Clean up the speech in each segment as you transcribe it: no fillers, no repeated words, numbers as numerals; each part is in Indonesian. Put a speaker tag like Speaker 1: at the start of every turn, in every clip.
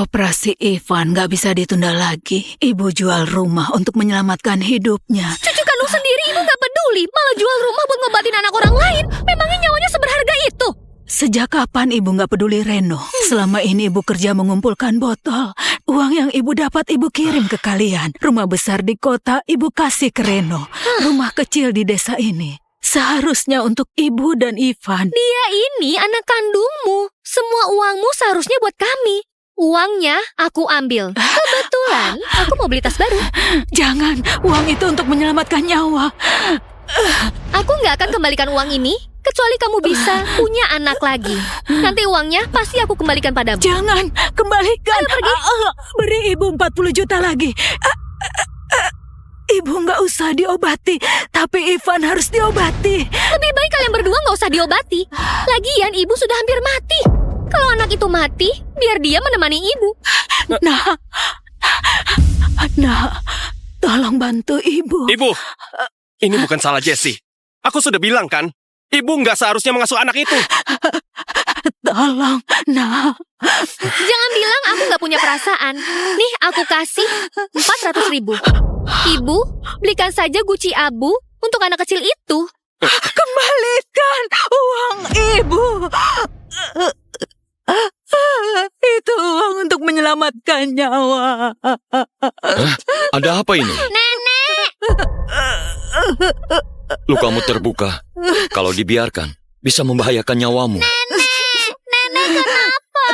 Speaker 1: Operasi Ivan gak bisa ditunda lagi. Ibu jual rumah untuk menyelamatkan hidupnya.
Speaker 2: Cucu kandung sendiri ibu gak peduli, malah jual rumah buat ngobatin anak orang lain. Memangnya nyawanya seberharga itu?
Speaker 1: Sejak kapan ibu gak peduli Reno? Selama ini ibu kerja mengumpulkan botol. Uang yang ibu dapat ibu kirim ke kalian. Rumah besar di kota ibu kasih ke Reno. Rumah kecil di desa ini seharusnya untuk ibu dan Ivan.
Speaker 2: Dia ini anak kandungmu. Semua uangmu seharusnya buat kami. Uangnya aku ambil. Kebetulan aku mau beli tas baru.
Speaker 1: Jangan, uang itu untuk menyelamatkan nyawa.
Speaker 2: Aku nggak akan kembalikan uang ini kecuali kamu bisa punya anak lagi. Nanti uangnya pasti aku kembalikan padamu.
Speaker 1: Jangan, kembalikan.
Speaker 2: Ayo pergi.
Speaker 1: Beri ibu 40 juta lagi. Ibu nggak usah diobati, tapi Ivan harus diobati.
Speaker 2: Lebih baik kalian berdua nggak usah diobati. Lagian ibu sudah hampir mati. Kalau anak itu mati, biar dia menemani ibu.
Speaker 1: Nah, tolong bantu ibu.
Speaker 3: Ibu, ini bukan salah Jessie. Aku sudah bilang kan, ibu nggak seharusnya mengasuh anak itu.
Speaker 1: Tolong, nah.
Speaker 2: Jangan bilang aku nggak punya perasaan. Nih, aku kasih 400.000. Ibu, belikan saja guci abu untuk anak kecil itu.
Speaker 1: Kembalikan uang ibu. Itu uang untuk menyelamatkan nyawa.
Speaker 4: Ada apa ini?
Speaker 2: Nenek!
Speaker 4: Lukamu terbuka. Kalau dibiarkan, bisa membahayakan nyawamu.
Speaker 2: Nenek kenapa?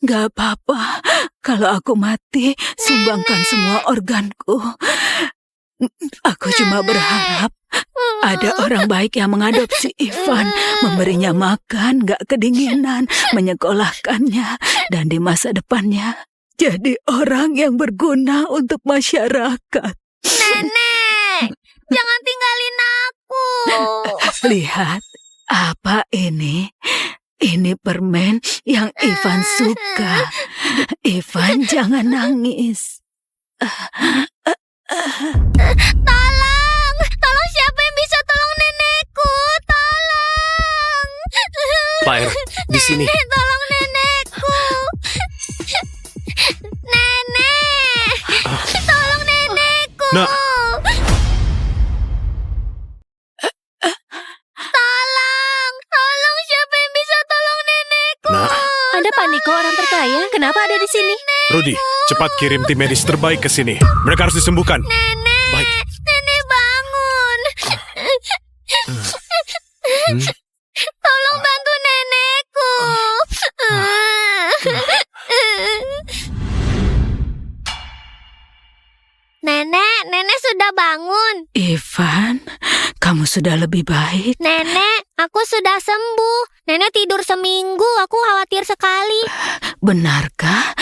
Speaker 1: Gak apa-apa. Kalau aku mati, sumbangkan semua organku. Aku cuma berharap ada orang baik yang mengadopsi Ivan, memberinya makan, gak kedinginan, menyekolahkannya, dan di masa depannya jadi orang yang berguna untuk masyarakat.
Speaker 2: Nenek, jangan tinggalin aku.
Speaker 1: Lihat, apa ini? Ini permen yang Ivan suka. Ivan, jangan nangis.
Speaker 2: Tolong siapa yang bisa tolong nenekku? Tolong.
Speaker 3: Pak R, di sini.
Speaker 2: Tolong nenekku. Nenek. Tolong nenekku.
Speaker 3: Nak.
Speaker 2: Tolong siapa yang bisa tolong nenekku?
Speaker 3: Nak.
Speaker 2: Ada Paniko orang terkaya. Kenapa ada di sini?
Speaker 5: Rudy, cepat kirim tim medis terbaik ke sini. Mereka harus disembuhkan.
Speaker 2: Nenek.
Speaker 3: Baik.
Speaker 2: Nenek bangun. Tolong bantu nenekku. Nenek sudah bangun.
Speaker 1: Ivan, kamu sudah lebih baik.
Speaker 2: Nenek, aku sudah sembuh. Nenek tidur seminggu, aku khawatir sekali.
Speaker 1: Benarkah?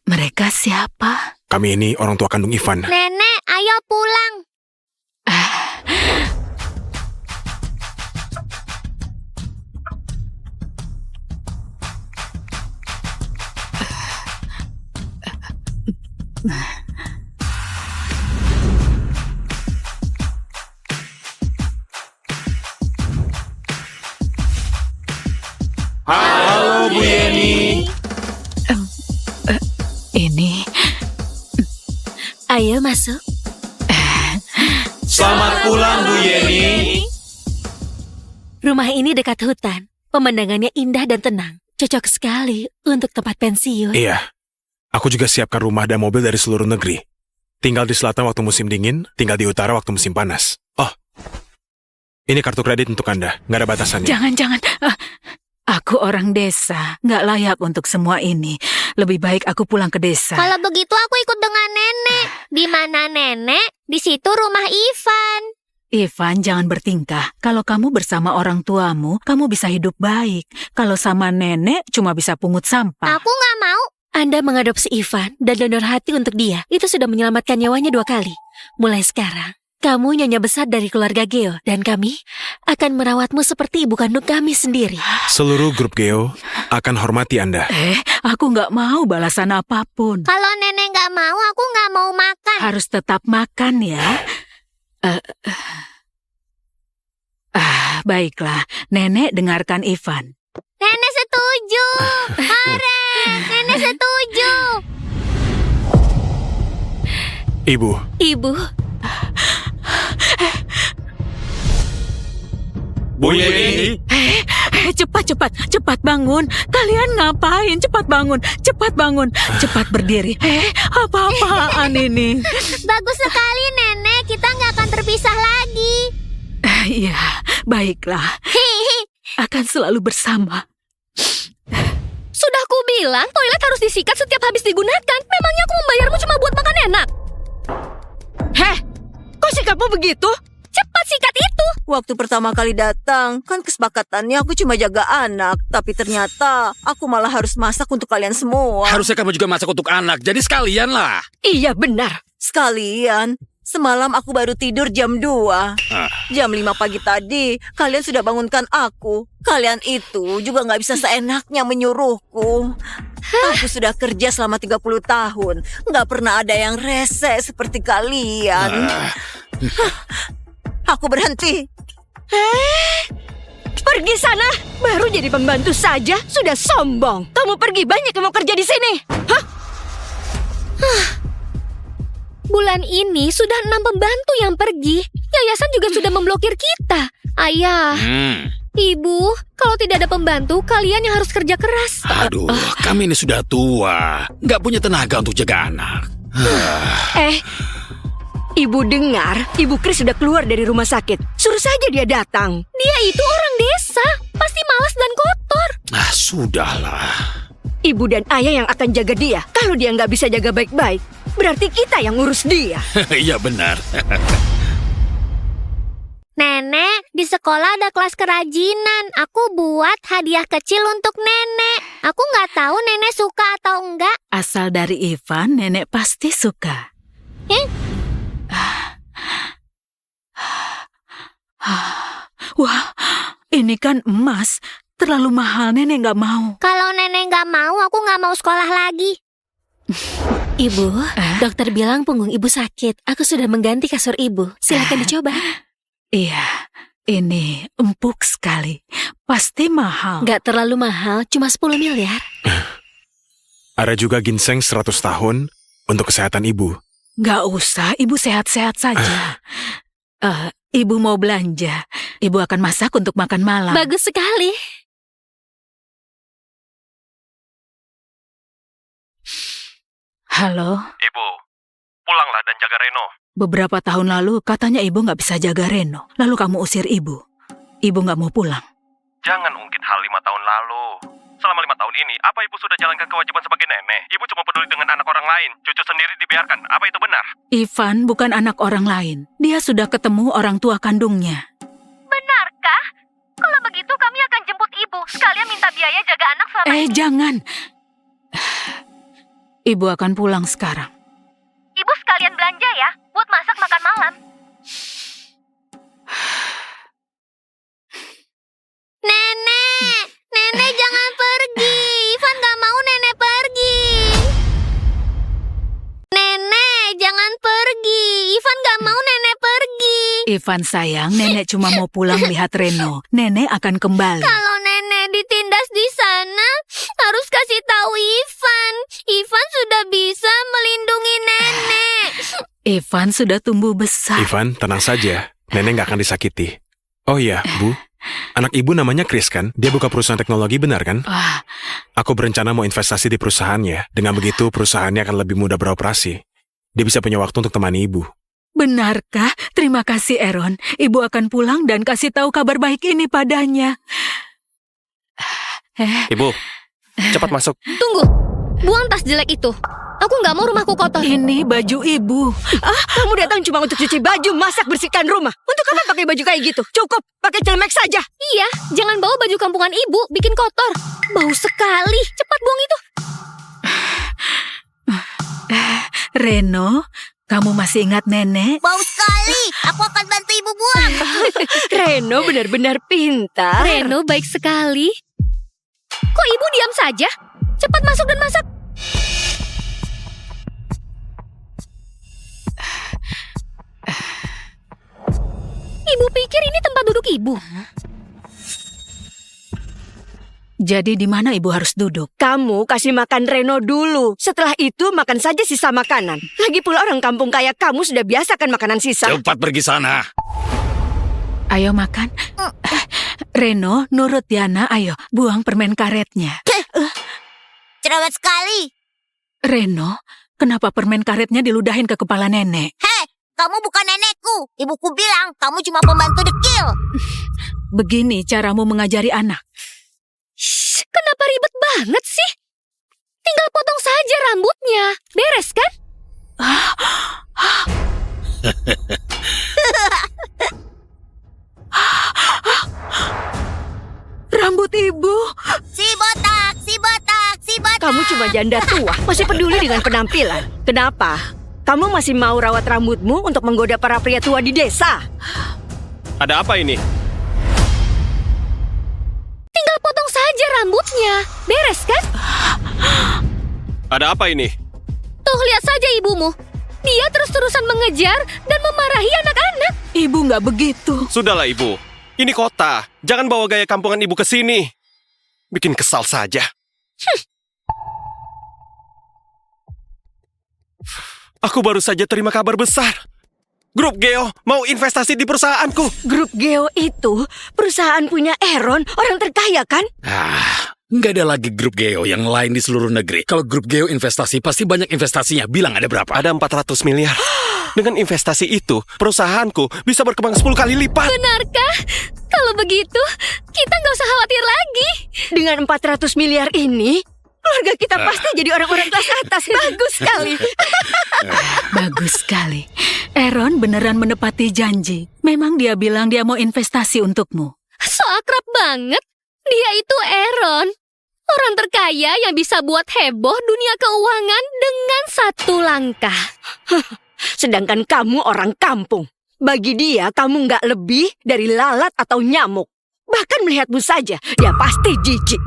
Speaker 1: Mereka siapa?
Speaker 5: Kami ini orang tua kandung Ivan.
Speaker 2: Nenek, ayo pulang.
Speaker 3: Halo Bu Yeni.
Speaker 1: Ini
Speaker 2: Ayo masuk.
Speaker 3: Selamat pulang Bu Yeni.
Speaker 2: Rumah ini dekat hutan. Pemandangannya indah dan tenang. Cocok sekali untuk tempat pensiun.
Speaker 5: Iya. Aku juga siapkan rumah dan mobil dari seluruh negeri. Tinggal di selatan waktu musim dingin, tinggal di utara waktu musim panas. Oh, ini kartu kredit untuk Anda. Nggak ada batasannya.
Speaker 1: jangan. Aku orang desa, nggak layak untuk semua ini. Lebih baik aku pulang ke desa.
Speaker 2: Kalau begitu aku ikut dengan nenek. Di mana nenek? Di situ rumah Ivan.
Speaker 1: Ivan, jangan bertingkah. Kalau kamu bersama orang tuamu, kamu bisa hidup baik. Kalau sama nenek, cuma bisa pungut sampah.
Speaker 2: Aku nggak mau. Anda mengadopsi Ivan dan donor hati untuk dia. Itu sudah menyelamatkan nyawanya 2 kali. Mulai sekarang, kamu nyonya besar dari keluarga Geo. Dan kami akan merawatmu seperti ibu kandung kami sendiri.
Speaker 5: Seluruh grup Geo akan hormati Anda.
Speaker 1: Aku nggak mau balasan apapun.
Speaker 2: Kalau nenek nggak mau, aku nggak mau makan.
Speaker 1: Harus tetap makan ya. Baiklah, nenek dengarkan Ivan.
Speaker 2: Nenek
Speaker 6: setuju. Hore, nenek setuju.
Speaker 5: Ibu,
Speaker 2: Ibu,
Speaker 3: Bu Yeni.
Speaker 1: Cepat bangun. Kalian ngapain? Cepat bangun, cepat berdiri. Apa-apaan ini?
Speaker 6: Bagus sekali, Nenek. Kita nggak akan terpisah lagi.
Speaker 1: Iya, baiklah. Akan selalu bersama.
Speaker 2: sudah ku bilang toilet harus disikat setiap habis digunakan. Memangnya aku membayarmu cuma buat makan enak?
Speaker 7: Heh, kok sikapmu begitu?
Speaker 2: Cepat sikat itu.
Speaker 7: Waktu pertama kali datang, kan kesepakatannya aku cuma jaga anak. Tapi ternyata aku malah harus masak untuk kalian semua.
Speaker 8: Harusnya kamu juga masak untuk anak, jadi sekalian lah.
Speaker 7: Iya benar. Sekalian. Semalam aku baru tidur jam 2. Jam 5 pagi tadi, kalian sudah bangunkan aku. Kalian itu juga nggak bisa seenaknya menyuruhku. Aku sudah kerja selama 30 tahun. Nggak pernah ada yang rese seperti kalian. Aku berhenti. Pergi sana. Baru jadi pembantu saja, sudah sombong. Kamu pergi, banyak yang mau kerja di sini.
Speaker 2: Bulan ini sudah 6 pembantu yang pergi. Yayasan juga sudah memblokir kita. Ayah, Ibu, kalau tidak ada pembantu, kalian yang harus kerja keras.
Speaker 8: Aduh, kami ini sudah tua. Nggak punya tenaga untuk jaga anak.
Speaker 7: Ibu dengar, Ibu Kris sudah keluar dari rumah sakit. Suruh saja dia datang.
Speaker 2: Dia itu orang desa, pasti malas dan kotor.
Speaker 8: Sudahlah.
Speaker 7: Ibu dan ayah yang akan jaga dia. Kalau dia nggak bisa jaga baik-baik, berarti kita yang ngurus dia.
Speaker 8: Iya benar.
Speaker 6: Nenek, di sekolah ada kelas kerajinan. Aku buat hadiah kecil untuk nenek. Aku nggak tahu nenek suka atau enggak.
Speaker 1: Asal dari Ivan, nenek pasti suka. Wah, ini kan emas. Terlalu mahal, nenek nggak mau.
Speaker 6: Kalau nenek nggak mau, aku nggak mau sekolah lagi.
Speaker 2: Ibu, dokter bilang punggung ibu sakit. Aku sudah mengganti kasur ibu. Silakan dicoba.
Speaker 1: Iya, ini empuk sekali. Pasti mahal.
Speaker 2: Nggak terlalu mahal, cuma 10 miliar.
Speaker 5: ada juga ginseng 100 tahun untuk kesehatan ibu.
Speaker 1: Nggak usah, ibu sehat-sehat saja. Ibu mau belanja. Ibu akan masak untuk makan malam.
Speaker 2: Bagus sekali.
Speaker 1: Halo?
Speaker 3: Ibu, pulanglah dan jaga Reno.
Speaker 1: Beberapa tahun lalu katanya ibu nggak bisa jaga Reno. Lalu kamu usir ibu. Ibu nggak mau pulang.
Speaker 3: Jangan ungkit hal 5 tahun lalu. Selama 5 tahun ini, apa ibu sudah jalankan kewajiban sebagai nenek? Ibu cuma peduli dengan anak orang lain. Cucu sendiri dibiarkan. Apa itu benar?
Speaker 1: Ivan bukan anak orang lain. Dia sudah ketemu orang tua kandungnya.
Speaker 2: Benarkah? Kalau begitu kami akan jemput ibu. Sekalian minta biaya jaga anak selama ini.
Speaker 1: Jangan. Ibu akan pulang sekarang.
Speaker 2: Ibu sekalian belanja ya, buat masak makan malam.
Speaker 6: Nenek jangan pergi. Ivan gak mau nenek pergi. Nenek jangan pergi. Ivan gak mau nenek pergi.
Speaker 1: Ivan sayang, nenek cuma mau pulang lihat Reno. Nenek akan kembali.
Speaker 6: Kalau nenek ditindas di sana, harus kasih tahu Ivan. Ivan sudah bisa melindungi nenek.
Speaker 1: Ivan sudah tumbuh besar.
Speaker 5: Ivan, tenang saja. Nenek nggak akan disakiti. Oh iya, Bu. Anak ibu namanya Chris kan? Dia buka perusahaan teknologi, benar kan? Aku berencana mau investasi di perusahaannya. Dengan begitu, perusahaannya akan lebih mudah beroperasi. Dia bisa punya waktu untuk temani ibu.
Speaker 1: Benarkah? Terima kasih, Aaron. Ibu akan pulang dan kasih tahu kabar baik ini padanya.
Speaker 3: Ibu, cepat masuk.
Speaker 2: Tunggu, buang tas jelek itu. Aku nggak mau rumahku kotor.
Speaker 1: Ini baju ibu.
Speaker 7: Kamu datang cuma untuk cuci baju, masak, bersihkan rumah. Untuk apa pakai baju kayak gitu? Cukup, pakai celemek saja.
Speaker 2: Iya, jangan bawa baju kampungan ibu, bikin kotor. Bau sekali. Cepat buang itu.
Speaker 1: Reno, kamu masih ingat nenek?
Speaker 6: Bau sekali. Aku akan bantu ibu buang.
Speaker 7: Reno benar-benar pintar.
Speaker 2: Reno baik sekali. Kok ibu diam saja? Cepat masuk dan masak. Ibu pikir ini tempat duduk ibu?
Speaker 1: Jadi di mana ibu harus duduk?
Speaker 9: Kamu kasih makan Reno dulu. Setelah itu makan saja sisa makanan. Lagi pula orang kampung kaya kamu sudah biasa kan makanan sisa.
Speaker 8: Cepat pergi sana.
Speaker 1: Ayo makan. Reno, nurut Yana, ayo buang permen karetnya.
Speaker 6: Cerewet sekali.
Speaker 1: Reno, kenapa permen karetnya diludahin ke kepala nenek?
Speaker 6: Hei, kamu bukan nenekku. Ibuku bilang kamu cuma pembantu dekil.
Speaker 1: Begini caramu mengajari anak.
Speaker 2: Shh, kenapa ribet banget sih? Tinggal potong saja rambutnya. Beres kan?
Speaker 1: Rambut ibu.
Speaker 6: Si botak, si botak, si botak.
Speaker 9: Kamu cuma janda tua, masih peduli dengan penampilan. Kenapa? Kamu masih mau rawat rambutmu untuk menggoda para pria tua di desa?
Speaker 3: Ada apa ini?
Speaker 2: Tinggal potong saja rambutnya. Beres kan?
Speaker 3: Ada apa ini?
Speaker 2: Tuh, lihat saja ibumu. Dia terus-terusan mengejar dan memarahi anak-anak.
Speaker 1: Ibu nggak begitu.
Speaker 3: Sudahlah ibu, ini kota. Jangan bawa gaya kampungan ibu ke sini. Bikin kesal saja. Aku baru saja terima kabar besar. Grup Geo mau investasi di perusahaanku.
Speaker 9: Grup Geo itu perusahaan punya Aaron, orang terkaya kan?
Speaker 8: Nggak ada lagi grup Geo yang lain di seluruh negeri. Kalau grup Geo investasi, pasti banyak investasinya. Bilang ada berapa?
Speaker 3: Ada 400 miliar. Dengan investasi itu, perusahaanku bisa berkembang 10 kali lipat.
Speaker 2: Benarkah? Kalau begitu, kita nggak usah khawatir lagi.
Speaker 9: Dengan 400 miliar ini, keluarga kita pasti jadi orang-orang kelas atas. Bagus sekali.
Speaker 1: Bagus sekali. Aaron beneran menepati janji. Memang dia bilang dia mau investasi untukmu.
Speaker 2: So akrab banget. Dia itu Aaron. Orang terkaya yang bisa buat heboh dunia keuangan dengan satu langkah.
Speaker 9: Sedangkan kamu orang kampung. Bagi dia, kamu nggak lebih dari lalat atau nyamuk. Bahkan melihatmu saja, dia pasti jijik.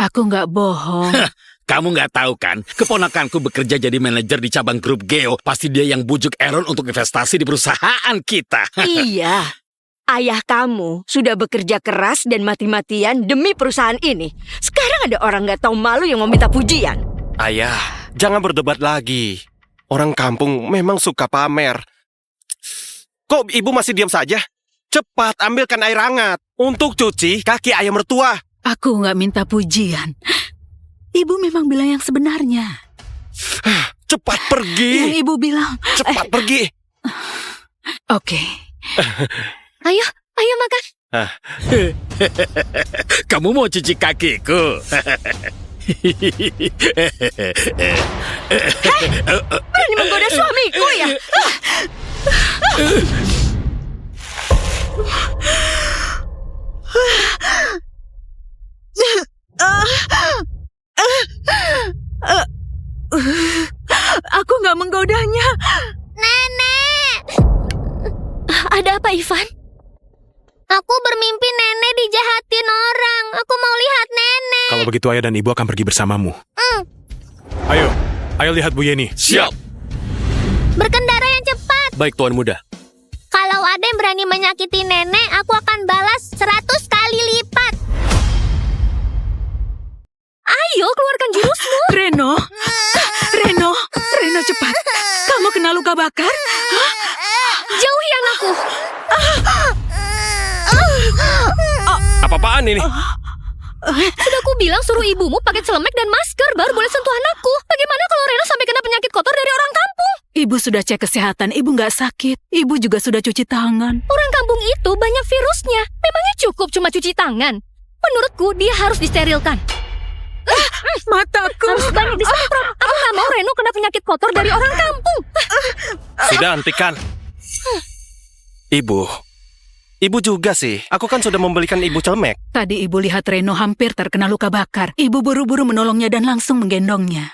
Speaker 1: Aku nggak bohong.
Speaker 8: Kamu nggak tahu kan? Keponakanku bekerja jadi manajer di cabang grup Geo. Pasti dia yang bujuk Aaron untuk investasi di perusahaan kita.
Speaker 9: Iya. Ayah kamu sudah bekerja keras dan mati-matian demi perusahaan ini. Sekarang ada orang nggak tahu malu yang meminta pujian.
Speaker 3: Ayah, jangan berdebat lagi. Orang kampung memang suka pamer. Kok ibu masih diam saja? Cepat ambilkan air hangat untuk cuci kaki ayah mertua.
Speaker 1: Aku nggak minta pujian. Ibu memang bilang yang sebenarnya.
Speaker 3: Cepat pergi.
Speaker 1: Yang ibu bilang.
Speaker 3: Cepat pergi.
Speaker 1: Oke.
Speaker 2: Ayo, ayo makan.
Speaker 8: Kamu mau cuci kakiku?
Speaker 9: Berani menggoda suamiku ya?
Speaker 1: Aku nggak menggodanya.
Speaker 6: Nenek!
Speaker 2: Ada apa, Ivan?
Speaker 6: Aku bermimpi nenek dijahatin orang. Aku mau lihat nenek.
Speaker 5: Kalau begitu ayah dan ibu akan pergi bersamamu. Ayo lihat Bu Yeni.
Speaker 8: Siap.
Speaker 6: Berkendara yang cepat.
Speaker 3: Baik Tuan Muda.
Speaker 6: Kalau ada yang berani menyakiti nenek, aku akan balas 100 kali lipat.
Speaker 2: Ayo, keluarkan jurusmu.
Speaker 1: Reno cepat. Kamu kena luka bakar?
Speaker 2: Jauhi anakku.
Speaker 3: Apa-apaan ini?
Speaker 2: Sudah aku bilang suruh ibumu pakai celemek dan masker baru boleh sentuh anakku. Bagaimana kalau Reno sampai kena penyakit kotor dari orang kampung?
Speaker 1: Ibu sudah cek kesehatan, ibu nggak sakit. Ibu juga sudah cuci tangan.
Speaker 2: Orang kampung itu banyak virusnya. Memangnya cukup cuma cuci tangan? Menurutku dia harus disterilkan.
Speaker 1: Mataku.
Speaker 2: Harus banyak disemprot. Aku nggak mau Reno kena penyakit kotor dari orang kampung.
Speaker 3: Sudah hentikan. Ibu juga sih. Aku kan sudah membelikan ibu celemek.
Speaker 1: Tadi ibu lihat Reno hampir terkena luka bakar. Ibu buru-buru menolongnya dan langsung menggendongnya.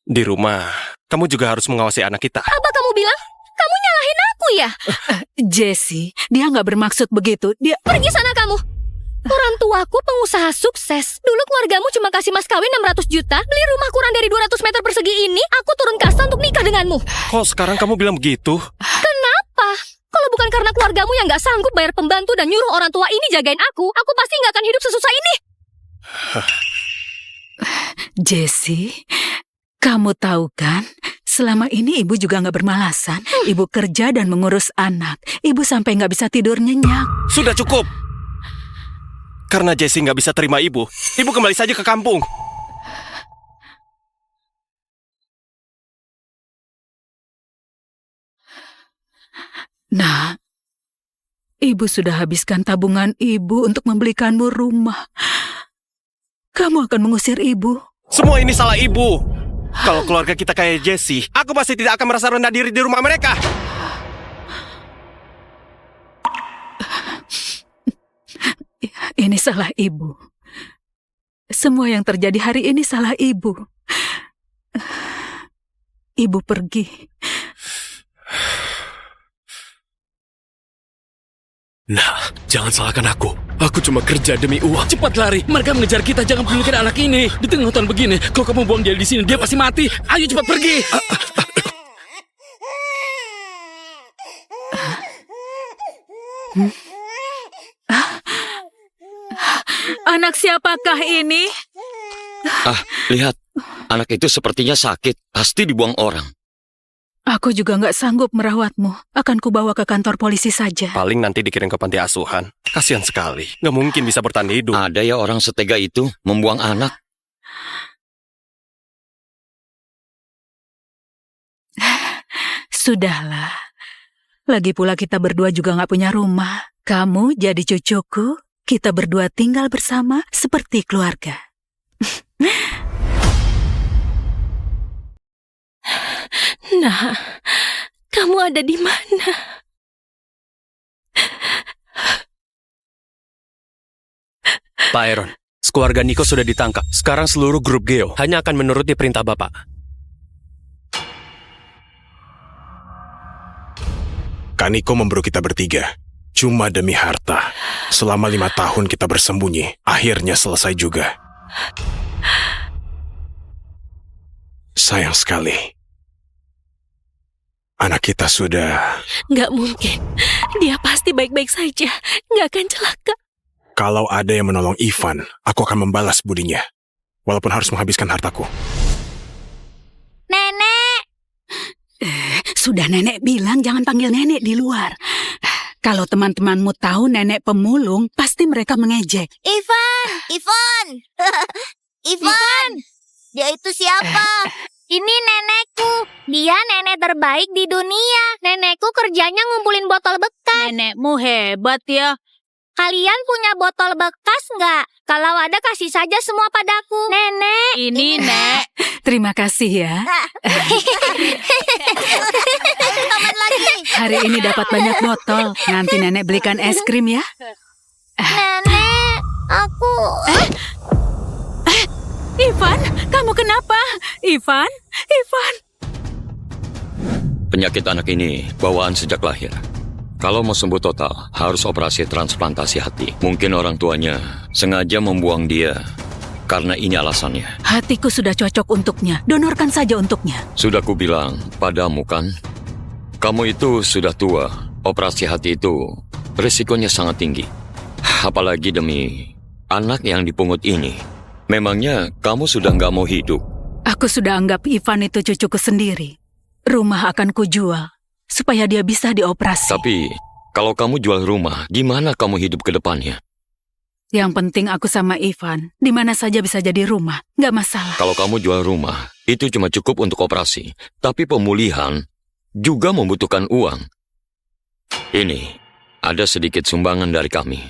Speaker 3: Di rumah, kamu juga harus mengawasi anak kita.
Speaker 2: Apa kamu bilang? Kamu nyalahin aku ya?
Speaker 1: Jessie, dia nggak bermaksud begitu. Dia
Speaker 2: Pergi sana kamu.
Speaker 10: Orang tuaku pengusaha sukses. Dulu keluargamu cuma kasih mas kawin 600 juta, beli rumah kurang dari 200 meter persegi ini, aku turun kasta untuk nikah denganmu.
Speaker 3: Kok sekarang kamu bilang begitu?
Speaker 10: Kenapa? Kalau bukan karena keluargamu yang gak sanggup bayar pembantu dan nyuruh orang tua ini jagain aku pasti gak akan hidup sesusah ini.
Speaker 1: Jessie, kamu tahu kan, selama ini ibu juga gak bermalasan. Ibu kerja dan mengurus anak. Ibu sampai gak bisa tidur nyenyak.
Speaker 3: Sudah cukup. Karena Jessie nggak bisa terima ibu kembali saja ke kampung.
Speaker 1: Nah, ibu sudah habiskan tabungan ibu untuk membelikanmu rumah. Kamu akan mengusir ibu?
Speaker 3: Semua ini salah ibu. Kalau keluarga kita kayak Jessie, aku pasti tidak akan merasa rendah diri di rumah mereka.
Speaker 1: Ini salah ibu. Semua yang terjadi hari ini salah ibu. Ibu pergi.
Speaker 11: Nah, jangan salahkan aku. Aku cuma kerja demi uang. Cepat lari. Mereka mengejar kita. Jangan pedulikan anak ini. Di tengah hutan begini, kalau kamu buang dia di sini, dia pasti mati. Ayo cepat pergi.
Speaker 1: Anak siapakah ini?
Speaker 4: Lihat. Anak itu sepertinya sakit. Pasti dibuang orang.
Speaker 1: Aku juga nggak sanggup merawatmu. Akan kubawa ke kantor polisi saja.
Speaker 3: Paling nanti dikirim ke panti asuhan. Kasihan sekali. Nggak mungkin bisa bertahan hidup.
Speaker 4: Ada ya orang setega itu membuang anak.
Speaker 1: Sudahlah. Lagi pula kita berdua juga nggak punya rumah. Kamu jadi cucuku. Kita berdua tinggal bersama seperti keluarga.
Speaker 2: Nah, kamu ada di mana?
Speaker 11: Pak Aaron, keluarga Niko sudah ditangkap. Sekarang seluruh grup Geo hanya akan menuruti perintah Bapak.
Speaker 5: Kaniko memburu kita bertiga. Cuma demi harta. Selama 5 tahun kita bersembunyi. Akhirnya selesai juga. Sayang sekali. Anak kita sudah...
Speaker 2: Nggak mungkin. Dia pasti baik-baik saja. Nggak akan celaka.
Speaker 5: Kalau ada yang menolong Ivan, aku akan membalas budinya. Walaupun harus menghabiskan hartaku.
Speaker 6: Nenek!
Speaker 1: Sudah nenek bilang jangan panggil nenek di luar. Kalau teman-temanmu tahu nenek pemulung, pasti mereka mengejek.
Speaker 6: Ivan! Ivan! Dia itu siapa? Ini nenekku. Dia nenek terbaik di dunia. Nenekku kerjanya ngumpulin botol bekas.
Speaker 1: Nenekmu hebat ya.
Speaker 6: Kalian punya botol bekas nggak? Kalau ada kasih saja semua padaku. Nenek.
Speaker 1: Ini, Nek. Terima kasih ya.
Speaker 6: Kapan lagi?
Speaker 1: Hari ini dapat banyak botol. Nanti nenek belikan es krim ya.
Speaker 6: Nenek, aku...
Speaker 1: Ivan, kamu kenapa? Ivan.
Speaker 4: Penyakit anak ini bawaan sejak lahir. Kalau mau sembuh total, harus operasi transplantasi hati. Mungkin orang tuanya sengaja membuang dia karena ini alasannya.
Speaker 1: Hatiku sudah cocok untuknya. Donorkan saja untuknya.
Speaker 4: Sudah kubilang padamu kan, kamu itu sudah tua. Operasi hati itu risikonya sangat tinggi. Apalagi demi anak yang dipungut ini. Memangnya kamu sudah nggak mau hidup?
Speaker 1: Aku sudah anggap Ivan itu cucuku sendiri. Rumah akan kujual supaya dia bisa dioperasi.
Speaker 4: Tapi kalau kamu jual rumah, gimana kamu hidup ke depannya?
Speaker 1: Yang penting aku sama Ivan, di mana saja bisa jadi rumah, nggak masalah.
Speaker 4: Kalau kamu jual rumah, itu cuma cukup untuk operasi. Tapi pemulihan juga membutuhkan uang. Ini, ada sedikit sumbangan dari kami.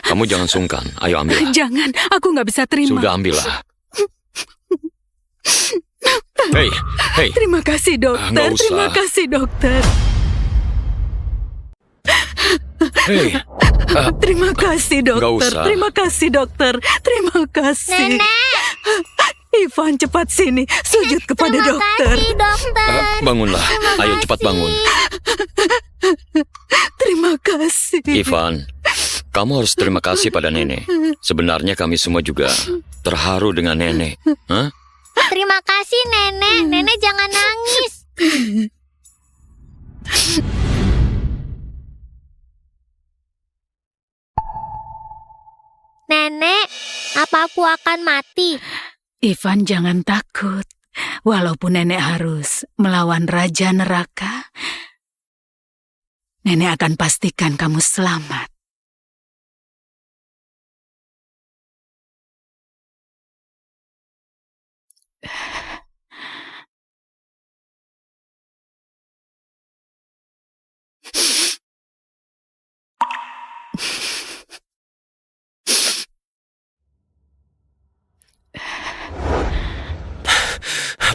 Speaker 4: Kamu jangan sungkan, ayo ambil.
Speaker 1: Jangan, aku nggak bisa terima.
Speaker 4: Sudah ambillah. Hei.
Speaker 1: Terima kasih dokter,
Speaker 4: Nggak usah.
Speaker 1: terima kasih dokter.
Speaker 4: Hei,
Speaker 1: Terima kasih
Speaker 4: Nggak
Speaker 1: dokter,
Speaker 4: usah.
Speaker 1: terima kasih dokter, terima kasih.
Speaker 6: Nenek!
Speaker 1: Ivan cepat sini, sujud kepada
Speaker 6: Terima
Speaker 1: dokter.
Speaker 6: kasih, dokter.
Speaker 4: bangunlah. Ayo cepat bangun.
Speaker 1: Terima kasih.
Speaker 4: Ivan, Kamu harus terima kasih pada nenek. Sebenarnya kami semua juga terharu dengan nenek. Hah?
Speaker 6: Terima kasih, Nenek. Nenek jangan nangis. Nenek, apa aku akan mati?
Speaker 1: Ivan, jangan takut. Walaupun nenek harus melawan Raja Neraka, nenek akan pastikan kamu selamat.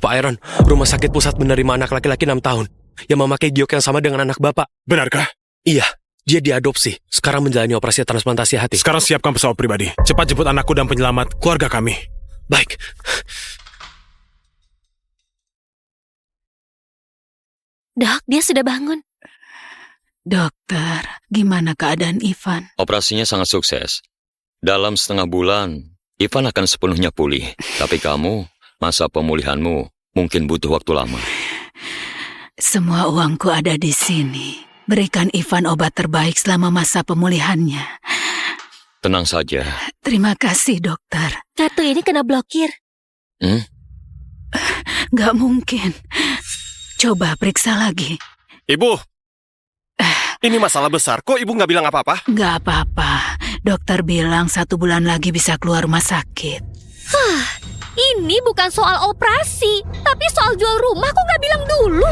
Speaker 11: Pak Aaron, rumah sakit pusat menerima anak laki-laki 6 tahun yang memakai giok yang sama dengan anak Bapak.
Speaker 5: Benarkah?
Speaker 11: Iya, dia diadopsi. Sekarang menjalani operasi transplantasi hati.
Speaker 5: Sekarang siapkan pesawat pribadi. Cepat jemput anakku dan penyelamat keluarga kami.
Speaker 11: Baik.
Speaker 2: Dok, dia sudah bangun.
Speaker 1: Dokter, gimana keadaan Ivan?
Speaker 4: Operasinya sangat sukses. Dalam setengah bulan, Ivan akan sepenuhnya pulih. Tapi kamu, masa pemulihanmu mungkin butuh waktu lama.
Speaker 1: Semua uangku ada di sini. Berikan Ivan obat terbaik selama masa pemulihannya.
Speaker 4: Tenang saja.
Speaker 1: Terima kasih, dokter.
Speaker 2: Kartu ini kena blokir.
Speaker 1: Gak mungkin. Coba periksa lagi.
Speaker 3: Ibu, ini masalah besar. Kok ibu nggak bilang apa-apa?
Speaker 1: Gak apa-apa. Dokter bilang 1 bulan lagi bisa keluar rumah sakit.
Speaker 10: Ini bukan soal operasi, tapi soal jual rumah. Kok nggak bilang dulu?